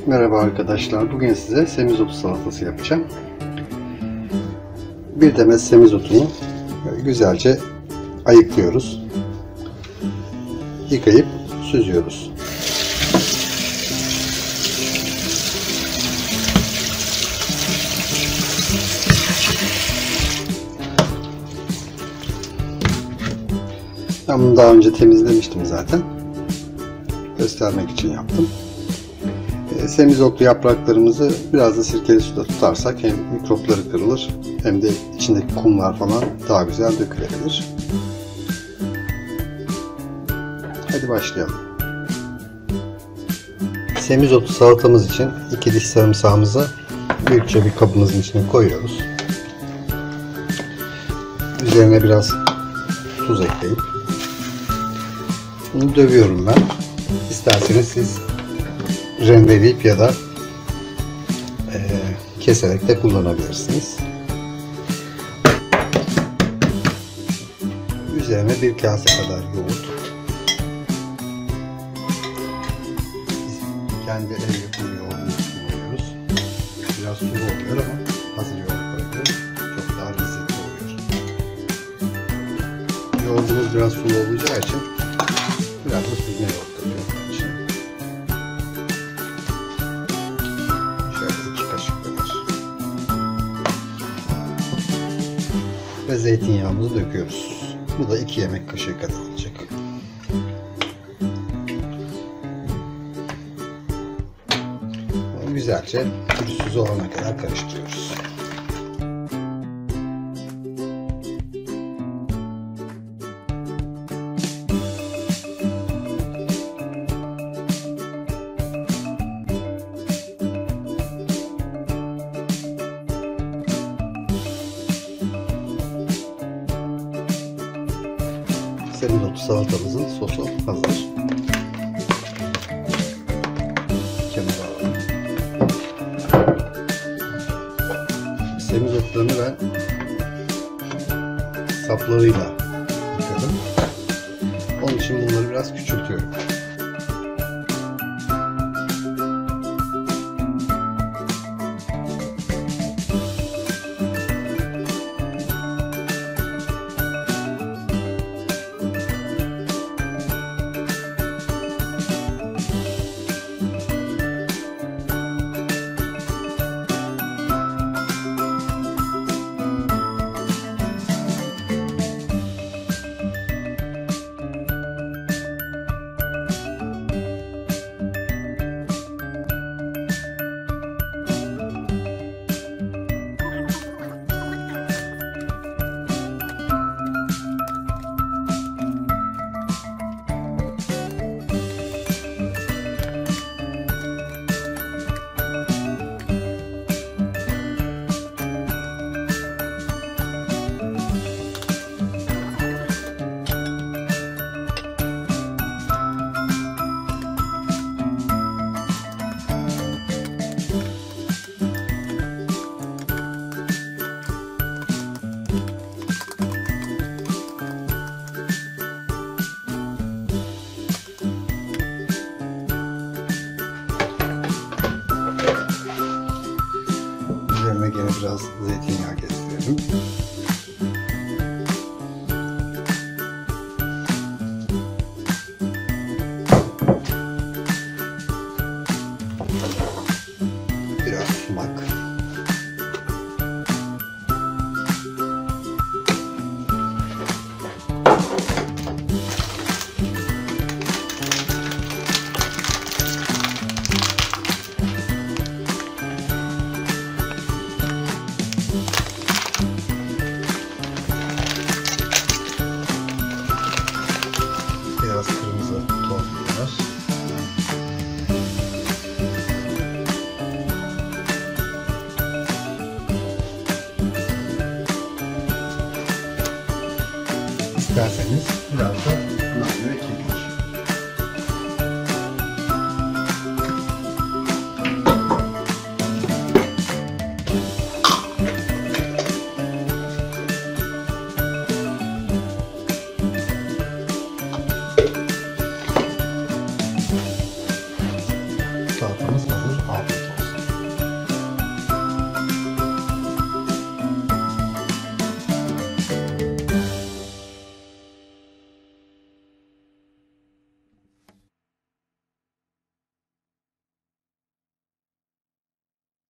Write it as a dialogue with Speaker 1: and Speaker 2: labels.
Speaker 1: Merhaba arkadaşlar. Bugün size semizotu salatası yapacağım. Bir demet semizotunu güzelce ayıklıyoruz. Yıkayıp süzüyoruz. Ben bunu daha önce temizlemiştim zaten. Göstermek için yaptım. Semizotlu yapraklarımızı biraz da sirkeli suda tutarsak hem mikropları kırılır hem de içindeki kumlar falan daha güzel dökülebilir. Hadi başlayalım. Semizotu salatamız için 2 diş sarımsağımızı büyükçe bir kabımızın içine koyuyoruz. Üzerine biraz tuz ekleyip bunu dövüyorum ben. İsterseniz siz rendeleyip ya da keserek de kullanabilirsiniz. Üzerine bir kase kadar yoğurt. Kendi ev yapımı yoğurdumuzu kullanıyoruz. Biraz sulu oluyor ama hazır yoğurtlarla çok daha lezzetli oluyor. Yoğurdumuz biraz sulu olacağı için biraz da süzme yoğurt katıyoruz. Ve zeytinyağımızı döküyoruz. Bu da 2 yemek kaşığı kadar olacak. Güzelce pürüzsüz olana kadar karıştırıyoruz. Semizotu salatamızın sosu hazır. Kenara alalım. Semizotlarını ben saplarıyla yıkadım. Onun için bunları biraz küçültüyorum. Üzerine yine biraz zeytinyağı gezdirelim. Biraz sumak. Biraz kırmızı toz biber. İsterseniz biraz da